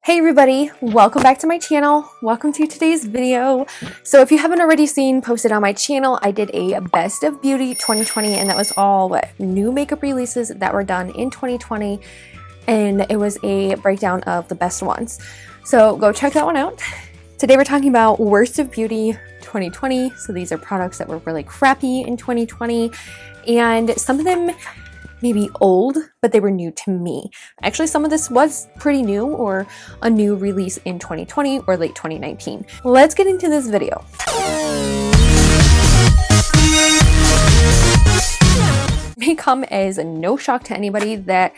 Hey everybody, welcome back to my channel. Welcome to today's video. So if you haven't already seen posted on my channel, I did a best of beauty 2020 and that was all new makeup releases that were done in 2020, and it was a breakdown of the best ones. So go check that one out. Today we're talking about worst of beauty 2020. So these are products that were really crappy in 2020 and some of them maybe old, but they were new to me. Actually, some of this was pretty new or a new release in 2020 or late 2019. Let's get into this video. It may come as no shock to anybody that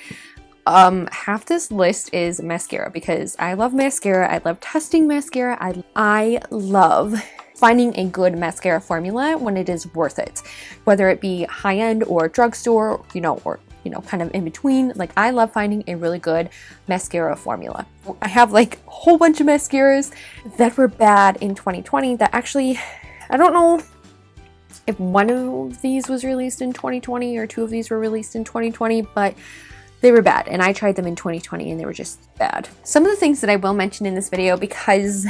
half this list is mascara, because I love mascara. I love testing mascara. I love finding a good mascara formula when it is worth it, whether it be high-end or drugstore, or kind of in between. Like, I love finding a really good mascara formula. I have like a whole bunch of mascaras that were bad in 2020 that actually, I don't know if one of these was released in 2020 or two of these were released in 2020, but they were bad and I tried them in 2020 and they were just bad. Some of the things that I will mention in this video, because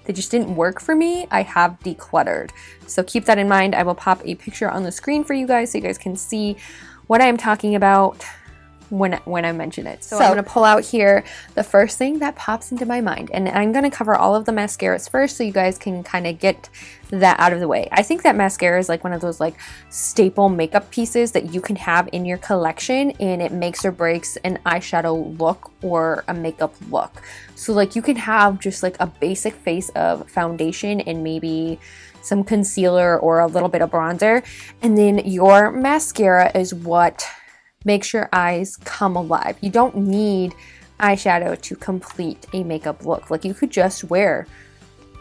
they just didn't work for me, I have decluttered. So keep that in mind. I will pop a picture on the screen for you guys so you guys can see what I am talking about when I mention it. So I'm going to pull out here the first thing that pops into my mind, and I'm going to cover all of the mascaras first so you guys can kind of get that out of the way. I think that mascara is like one of those like staple makeup pieces that you can have in your collection, and it makes or breaks an eyeshadow look or a makeup look. So like you can have just like a basic face of foundation and maybe some concealer or a little bit of bronzer, and then your mascara is what makes your eyes come alive. You don't need eyeshadow to complete a makeup look. Like, you could just wear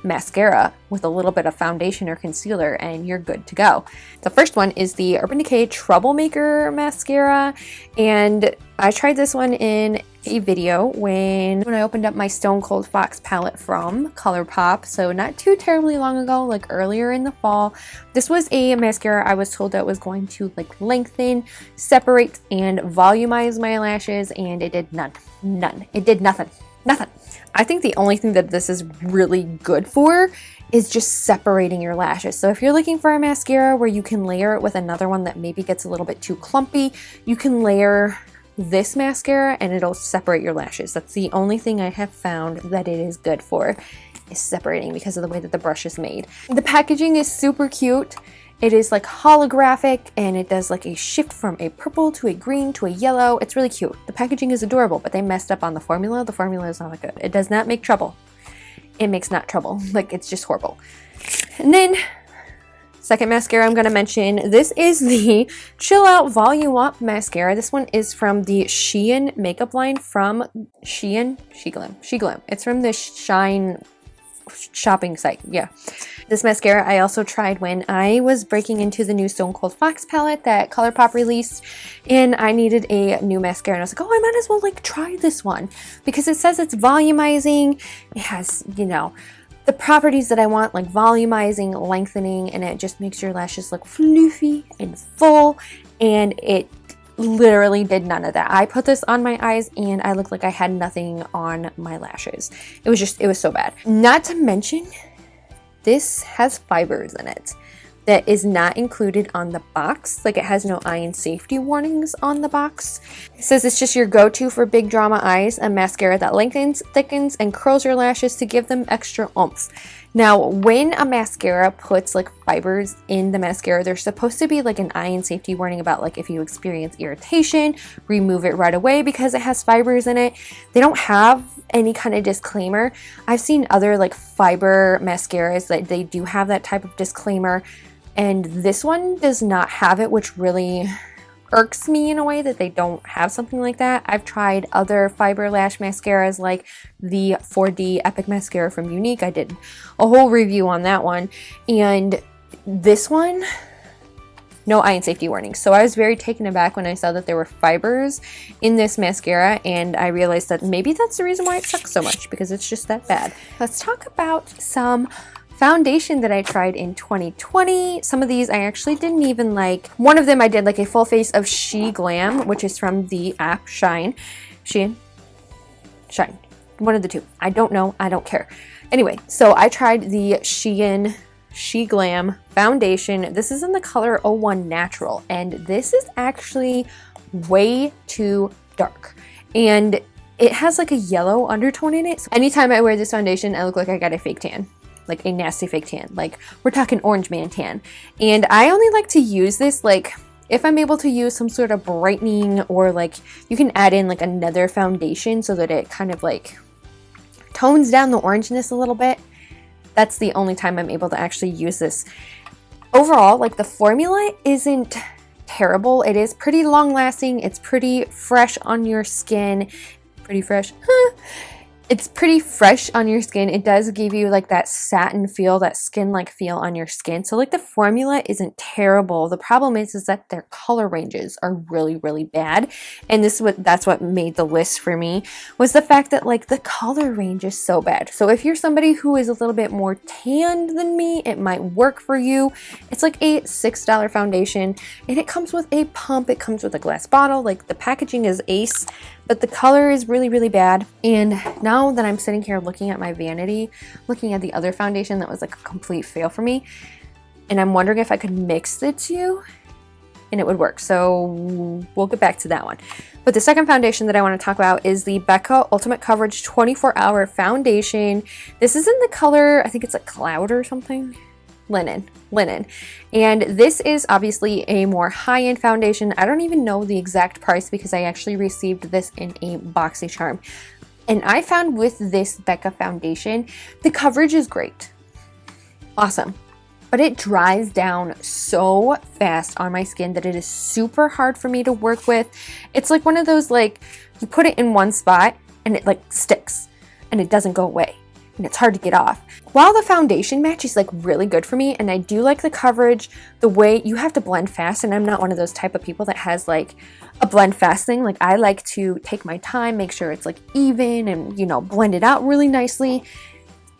mascara with a little bit of foundation or concealer and you're good to go. The first one is the Urban Decay Troublemaker mascara, and I tried this one in a video when I opened up my Stone Cold Fox palette from ColourPop, so not too terribly long ago, like earlier in the fall. This was a mascara I was told that was going to like lengthen, separate, and volumize my lashes, and it did none. It did nothing. I think the only thing that this is really good for is just separating your lashes. So if you're looking for a mascara where you can layer it with another one that maybe gets a little bit too clumpy, you can layer this mascara and it'll separate your lashes. That's the only thing I have found that it is good for, is separating, because of the way that the brush is made. The packaging is super cute. It is like holographic and it does like a shift from a purple to a green to a yellow. It's really cute. The packaging is adorable, but they messed up on the formula. The formula is not good. It does not make trouble. It makes not trouble. Like, it's just horrible. And then second mascara I'm going to mention, this is the Chill Out Volume Up mascara. This one is from the Shein makeup line from Sheglam. It's from the Shine shopping site. Yeah. This mascara I also tried when I was breaking into the new Stone Cold Fox palette that ColourPop released, and I needed a new mascara, and I was like, oh, I might as well like try this one because it says it's volumizing. It has, the properties that I want, like volumizing, lengthening, and it just makes your lashes look fluffy and full, and it literally did none of that. I put this on my eyes and I looked like I had nothing on my lashes. It was so bad. Not to mention, this has fibers in it that is not included on the box. Like, it has no eye and safety warnings on the box. It says it's just your go-to for big drama eyes, a mascara that lengthens, thickens, and curls your lashes to give them extra oomph. Now, when a mascara puts like fibers in the mascara, there's supposed to be like an eye and safety warning about like if you experience irritation, remove it right away because it has fibers in it. They don't have any kind of disclaimer. I've seen other like fiber mascaras that they do have that type of disclaimer, and this one does not have it, which really irks me in a way that they don't have something like that. I've tried other fiber lash mascaras like the 4D Epic Mascara from Unique. I did a whole review on that one, and this one, no eye and safety warnings. So I was very taken aback when I saw that there were fibers in this mascara, and I realized that maybe that's the reason why it sucks so much, because it's just that bad. Let's talk about some foundation that I tried in 2020. Some of these I actually didn't even like. One of them I did like a full face of She Glam, which is from the app Shine. One of the two. I don't know. I don't care. Anyway, so I tried the Shein She Glam foundation. This is in the color 01 Natural, and this is actually way too dark. And it has like a yellow undertone in it. So anytime I wear this foundation, I look like I got a fake tan. Like a nasty fake tan. Like we're talking orange man tan. And I only like to use this like if I'm able to use some sort of brightening, or like you can add in like another foundation so that it kind of like tones down the orangeness a little bit. That's the only time I'm able to actually use this. Overall, like the formula isn't terrible. It is pretty long lasting. It's pretty fresh on your skin. Pretty fresh. It's pretty fresh on your skin. It does give you like that satin feel, that skin-like feel on your skin. So like the formula isn't terrible. The problem is that their color ranges are really, really bad. And that's what made the list for me, was the fact that like the color range is so bad. So if you're somebody who is a little bit more tanned than me, it might work for you. It's like a $6 foundation, and it comes with a pump. It comes with a glass bottle. Like the packaging is ace, but the color is really, really bad. And now that I'm sitting here looking at my vanity, looking at the other foundation that was like a complete fail for me, and I'm wondering if I could mix the two and it would work. So we'll get back to that one. But the second foundation that I want to talk about is the Becca Ultimate Coverage 24-Hour Foundation. This is in the color, I think it's like Cloud or something. Linen. And this is obviously a more high-end foundation. I don't even know the exact price because I actually received this in a BoxyCharm. And I found with this Becca foundation, the coverage is great. Awesome. But it dries down so fast on my skin that it is super hard for me to work with. It's like one of those, like, you put it in one spot and it like sticks and it doesn't go away. And it's hard to get off. While the foundation match is like really good for me, and I do like the coverage, the way you have to blend fast, and I'm not one of those type of people that has like a blend fast thing. Like I like to take my time, make sure it's like even and, you know, blend it out really nicely.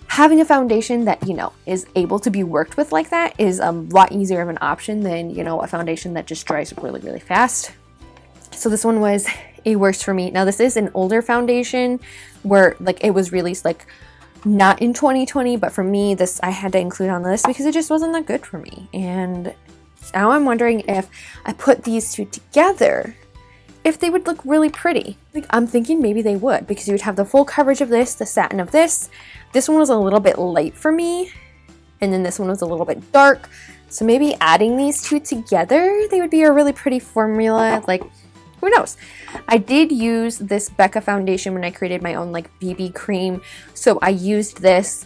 Having a foundation that, you know, is able to be worked with like that is a lot easier of an option than, you know, a foundation that just dries really, really fast. So this one was a worst for me. Now this is an older foundation where like it was released like not in 2020, but for me, this I had to include on the list because it just wasn't that good for me. And now I'm wondering if I put these two together, if they would look really pretty. Like I'm thinking maybe they would, because you would have the full coverage of this, the satin of this. This one was a little bit light for me, and then this one was a little bit dark. So maybe adding these two together, they would be a really pretty formula. Like, who knows? I did use this Becca foundation when I created my own like BB cream. So I used this,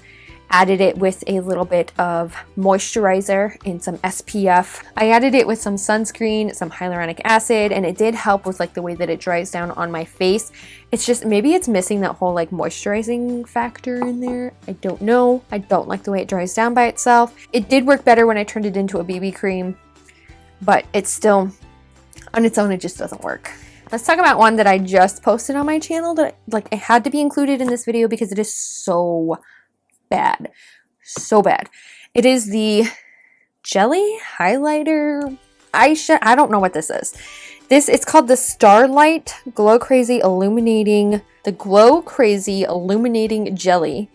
added it with a little bit of moisturizer and some SPF. I added it with some sunscreen, some hyaluronic acid, and it did help with like the way that it dries down on my face. It's just, maybe it's missing that whole like moisturizing factor in there. I don't know. I don't like the way it dries down by itself. It did work better when I turned it into a BB cream, but it's still, on its own, it just doesn't work. Let's talk about one that I just posted on my channel that like it had to be included in this video because it is so bad. So bad. It is the Jelly Highlighter Eyeshadow. I don't know what this is. It's called the Starlight Glow Crazy Illuminating Jelly.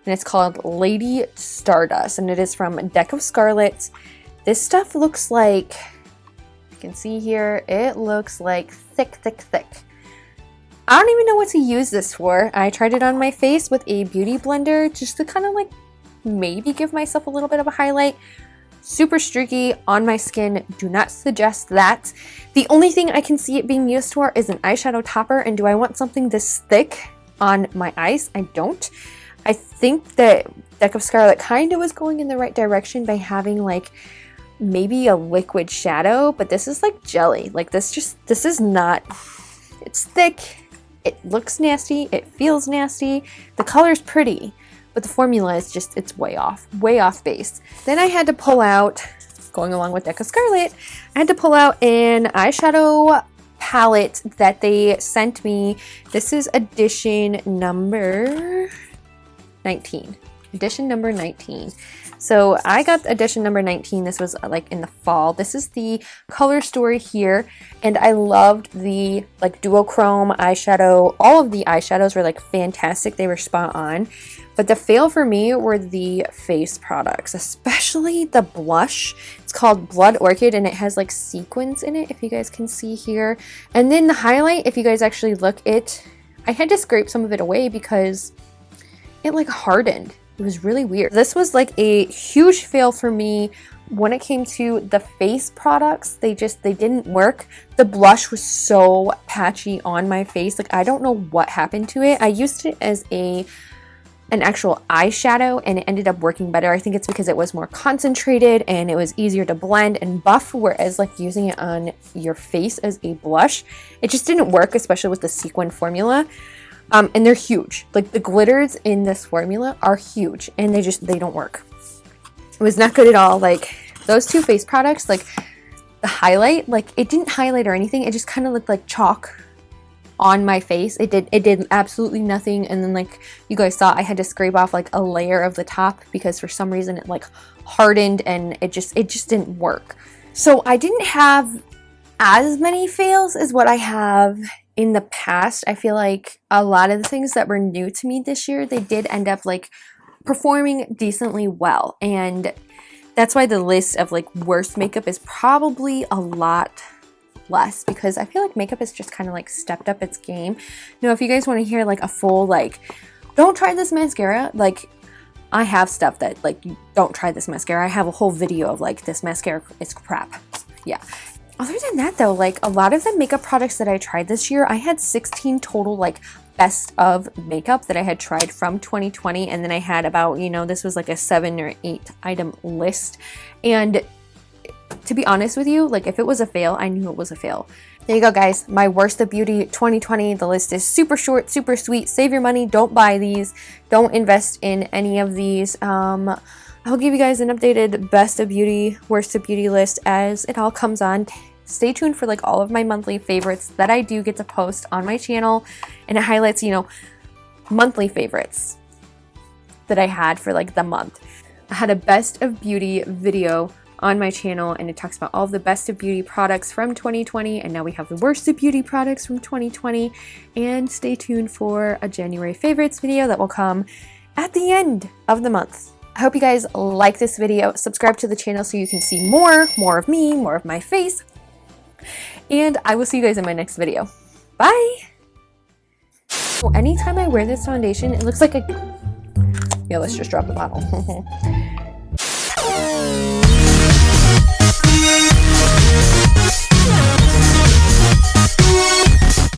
And it's called Lady Stardust. And it is from Deck of Scarlet. This stuff looks like, you can see here, it looks like thick. I don't even know what to use this for. I tried it on my face with a beauty blender just to kind of like maybe give myself a little bit of a highlight. Super streaky on my skin. Do not suggest that. The only thing I can see it being used for is an eyeshadow topper, and do I want something this thick on my eyes? I don't. I think that Deck of Scarlet kind of was going in the right direction by having like maybe a liquid shadow, but this is like jelly. Like this is not, it's thick. It looks nasty. It feels nasty. The color's pretty, but the formula is just, it's way off base. Then I had to pull out, going along with Deca Scarlet, I had to pull out an eyeshadow palette that they sent me. This is edition number 19. edition number 19. So I got edition number 19. This was like in the fall. This is the color story here, and I loved the like duochrome eyeshadow. All of the eyeshadows were like fantastic. They were spot on. But the fail for me were the face products, especially the blush. It's called Blood Orchid, and it has like sequins in it, if you guys can see here. And then the highlight, if you guys actually look, I had to scrape some of it away because it like hardened. It was really weird. This was like a huge fail for me when it came to the face products. They didn't work. The blush was so patchy on my face. Like, I don't know what happened to it. I used it as an actual eyeshadow and it ended up working better. I think it's because it was more concentrated and it was easier to blend and buff, whereas like using it on your face as a blush, it just didn't work, especially with the sequin formula. And they're huge. Like, the glitters in this formula are huge and they don't work. It was not good at all. Like, those two face products, like the highlight, like it didn't highlight or anything. It just kind of looked like chalk on my face. It did absolutely nothing. And then, like you guys saw, I had to scrape off like a layer of the top because for some reason it like hardened and it just didn't work. So I didn't have as many fails as what I have in the past. I feel like a lot of the things that were new to me this year, they did end up like performing decently well. And that's why the list of like worst makeup is probably a lot less, because I feel like makeup has just kind of like stepped up its game. Now, if you guys want to hear like a full like, don't try this mascara, like I have stuff that like, you don't try this mascara. I have a whole video of like, this mascara is crap. Yeah. Other than that though, like a lot of the makeup products that I tried this year, I had 16 total like best of makeup that I had tried from 2020. And then I had about, you know, this was like a 7 or 8 item list. And to be honest with you, like if it was a fail, I knew it was a fail. There you go, guys. My worst of beauty 2020. The list is super short, super sweet. Save your money. Don't buy these. Don't invest in any of these. I'll give you guys an updated best of beauty, worst of beauty list as it all comes on. Stay tuned for like all of my monthly favorites that I do get to post on my channel, and it highlights, you know, monthly favorites that I had for like the month. I had a best of beauty video on my channel and it talks about all of the best of beauty products from 2020, and now we have the worst of beauty products from 2020. And stay tuned for a January favorites video that will come at the end of the month. I hope you guys like this video. Subscribe to the channel so you can see more of me, more of my face. And I will see you guys in my next video. Bye! So anytime I wear this foundation, it looks like yeah, let's just drop the bottle.